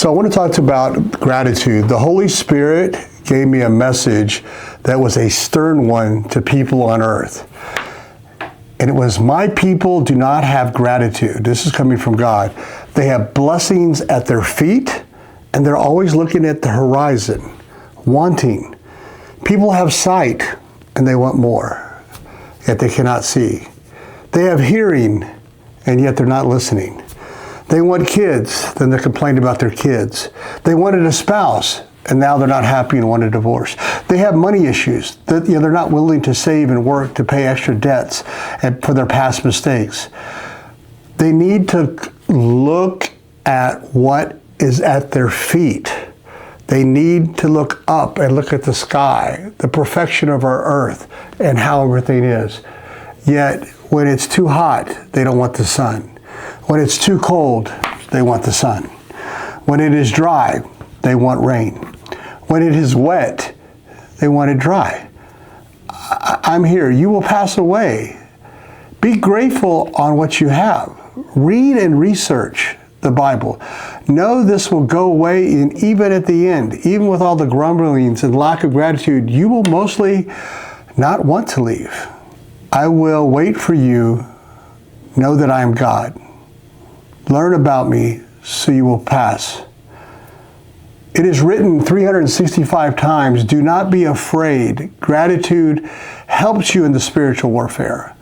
So I want to talk about gratitude. The Holy Spirit gave me a message that was a stern one to people on earth. And it was, my people do not have gratitude. This is coming from God. They have blessings at their feet, and they're always looking at the horizon, wanting. People have sight, and they want more, yet they cannot see. They have hearing, and yet they're not listening. They want kids, then they're complaining about their kids. They wanted a spouse, and now they're not happy and want a divorce. They have money issues. They're not willing to save and work to pay extra debts for their past mistakes. They need to look at what is at their feet. They need to look up and look at the sky, the perfection of our earth, and how everything is. Yet, when it's too hot, they don't want the sun. When it's too cold, they want the sun. When it is dry, they want rain. When it is wet, they want it dry. I'm here. You will pass away. Be grateful on what you have. Read and research the Bible. Know this will go away, and even at the end, even with all the grumblings and lack of gratitude, you will mostly not want to leave. I will wait for you. Know that I am God. Learn about me so you will pass. It is written 365 times, do not be afraid. Gratitude helps you in the spiritual warfare.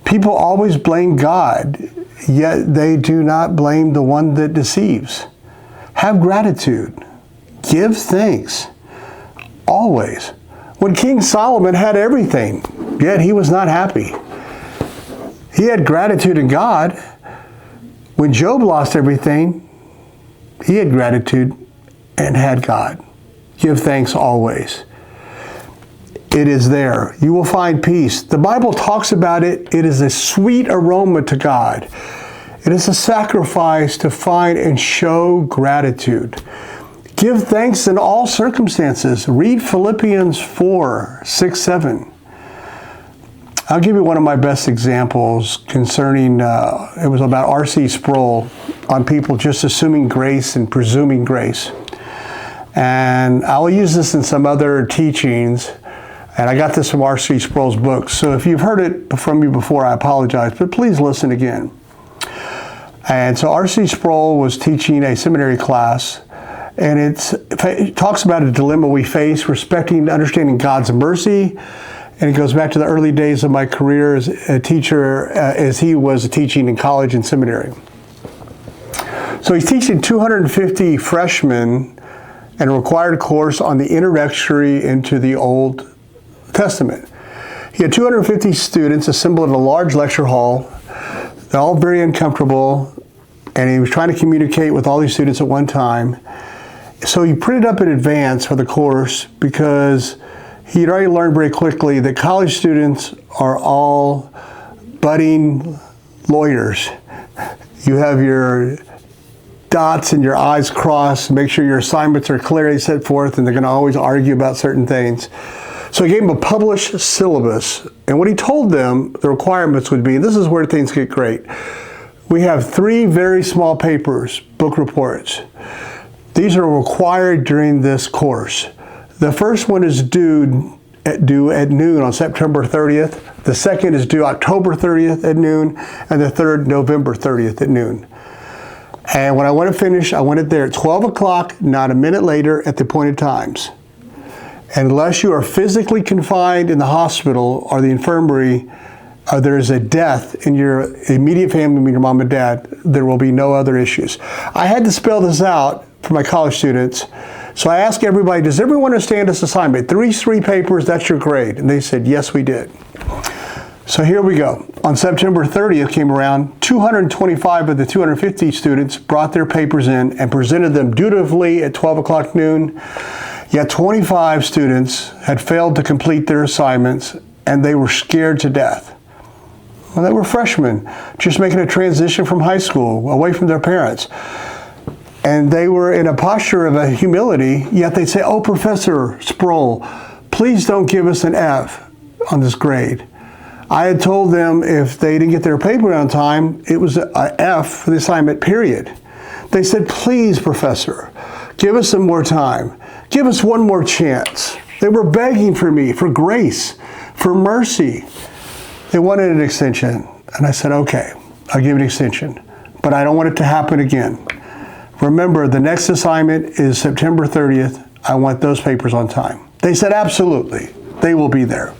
People always blame God, yet they do not blame the one that deceives. Have gratitude. Give thanks. Always. When King Solomon had everything, yet he was not happy. He had gratitude in God. When Job lost everything, he had gratitude and had God. Give thanks always. It is there. You will find peace. The Bible talks about it. It is a sweet aroma to God. It is a sacrifice to find and show gratitude. Give thanks in all circumstances. Read Philippians 4, 6, 7. I'll give you one of my best examples concerning, it was about R.C. Sproul on people just assuming grace and presuming grace. And I'll use this in some other teachings, and I got this from R.C. Sproul's book. So if you've heard it from me before, I apologize, but please listen again. And so R.C. Sproul was teaching a seminary class, and it talks about a dilemma we face, respecting, understanding God's mercy. And it goes back to the early days of my career as a teacher, as he was teaching in college and seminary. So he's teaching 250 freshmen in a required course on the introductory into the Old Testament. He had 250 students assembled in a large lecture hall. They're all very uncomfortable, and he was trying to communicate with all these students at one time. So he printed up in advance for the course because he had already learned very quickly that college students are all budding lawyers. You have your dots and your I's crossed, make sure your assignments are clearly set forth, and they're going to always argue about certain things. So he gave them a published syllabus, and what he told them the requirements would be, and this is where things get great. We have 3 very small papers, book reports. These are required during this course. The first one is due at noon on September 30th. The second is due October 30th at noon, and the third November 30th at noon. And when I want to finish, I want it there at 12 o'clock, not a minute later at the appointed times. Unless you are physically confined in the hospital or the infirmary, or there is a death in your immediate family, your mom and dad, there will be no other issues. I had to spell this out for my college students. So I asked everybody, does everyone understand this assignment? 3 papers, that's your grade. And they said, yes, we did. So here we go. On September 30th came around, 225 of the 250 students brought their papers in and presented them dutifully at 12 o'clock noon. Yet 25 students had failed to complete their assignments, and they were scared to death. Well, they were freshmen, just making a transition from high school, away from their parents. And they were in a posture of a humility, yet they'd say, oh, Professor Sproul, please don't give us an F on this grade. I had told them if they didn't get their paper on time, it was an F for the assignment, period. They said, please, Professor, give us some more time. Give us one more chance. They were begging for me, for grace, for mercy. They wanted an extension. And I said, okay, I'll give an extension. But I don't want it to happen again. Remember, the next assignment is September 30th. I want those papers on time. They said, absolutely. They will be there.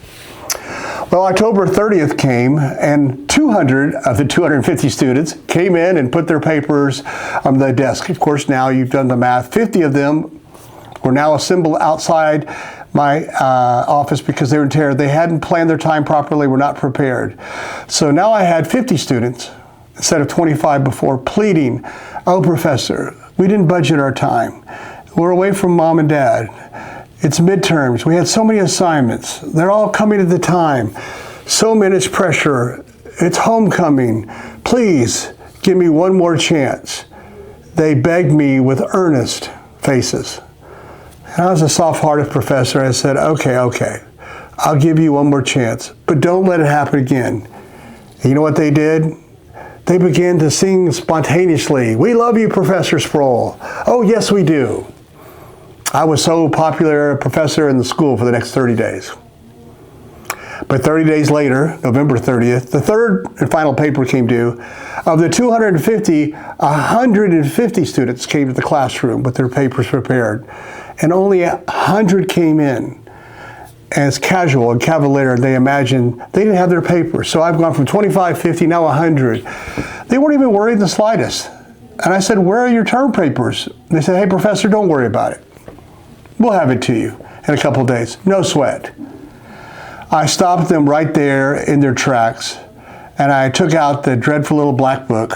Well, October 30th came, and 200 of the 250 students came in and put their papers on the desk. Of course, now you've done the math. 50 of them were now assembled outside my office because they were in terror. They hadn't planned their time properly, were not prepared. So now I had 50 students instead of 25 before pleading, oh, Professor, we didn't budget our time. We're away from mom and dad. It's midterms. We had so many assignments. They're all coming at the time. So much pressure. It's homecoming. Please give me one more chance. They begged me with earnest faces. And I was a soft-hearted professor. I said, okay, I'll give you one more chance, but don't let it happen again. And you know what they did? They began to sing spontaneously, we love you, Professor Sproul. Oh, yes, we do. I was so popular a professor in the school for the next 30 days. But 30 days later, November 30th, the third and final paper came due. Of the 250, 150 students came to the classroom with their papers prepared. And only 100 came in. As casual and cavalier, they imagined they didn't have their papers. So I've gone from 25, 50, now 100. They weren't even worried the slightest. And I said, where are your term papers? And they said, hey, Professor, don't worry about it. We'll have it to you in a couple of days. No sweat. I stopped them right there in their tracks, and I took out the dreadful little black book,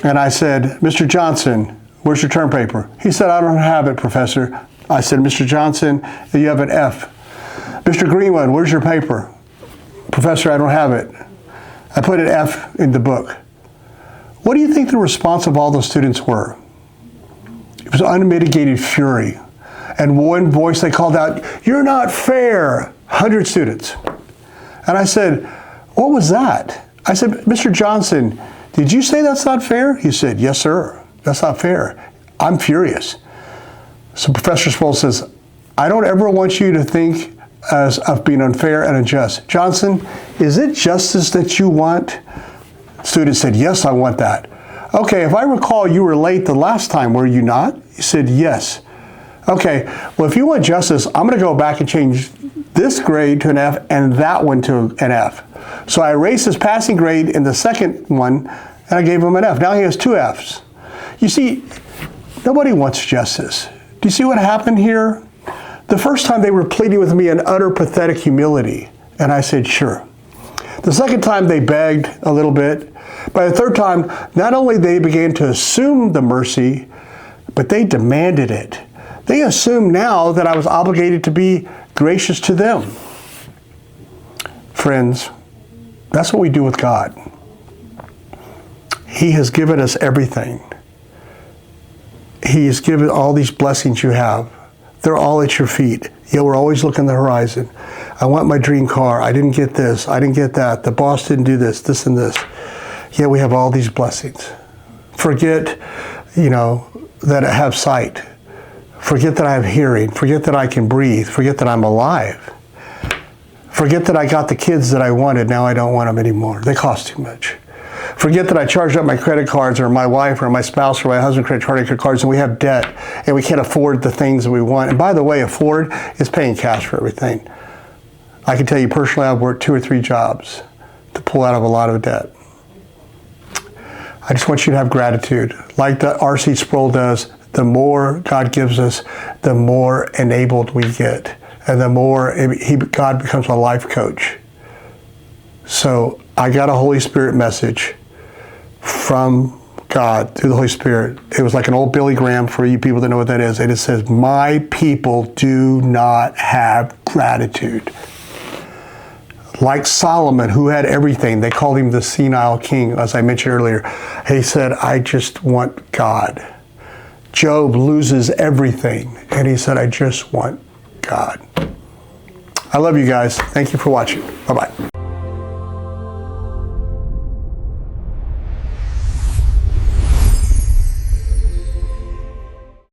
and I said, Mr. Johnson, where's your term paper? He said, I don't have it, Professor. I said, Mr. Johnson, you have an F. Mr. Greenwood, where's your paper? Professor, I don't have it. I put an F in the book. What do you think the response of all the students were? It was unmitigated fury. And one voice they called out, you're not fair. 100 students. And I said, what was that? I said, Mr. Johnson, did you say that's not fair? He said, yes, sir. That's not fair. I'm furious. So Professor Sproul says, I don't ever want you to think of being unfair and unjust. Johnson, is it justice that you want? Student said, yes, I want that. Okay, if I recall, you were late the last time, were you not? He said, yes. Okay, well, if you want justice, I'm going to go back and change this grade to an F and that one to an F. So I erased his passing grade in the second one, and I gave him an F. Now he has 2 Fs. You see, nobody wants justice. Do you see what happened here? The first time they were pleading with me in utter pathetic humility, and I said, sure. The second time they begged a little bit. By the third time, not only they began to assume the mercy, but they demanded it. They assumed now that I was obligated to be gracious to them. Friends, that's what we do with God. He has given us everything. He has given all these blessings you have. They're all at your feet. Yet we're always looking at the horizon. I want my dream car. I didn't get this. I didn't get that. The boss didn't do this, this and this. Yet we have all these blessings. Forget, that I have sight. Forget that I have hearing. Forget that I can breathe. Forget that I'm alive. Forget that I got the kids that I wanted. Now I don't want them anymore. They cost too much. Forget that I charged up my credit cards, or my wife or my spouse or my husband credit cards, and we have debt and we can't afford the things that we want. And by the way, afford is paying cash for everything. I can tell you personally, I've worked 2 or 3 jobs to pull out of a lot of debt. I just want you to have gratitude. Like the R.C. Sproul does, the more God gives us, the more enabled we get. And the more God becomes a life coach. So I got a Holy Spirit message from God through the Holy Spirit. It was like an old Billy Graham for you people that know what that is. And it says, my people do not have gratitude. Like Solomon, who had everything. They called him the senile king, as I mentioned earlier. He said, I just want God. Job loses everything. And he said, I just want God. I love you guys. Thank you for watching. Bye-bye.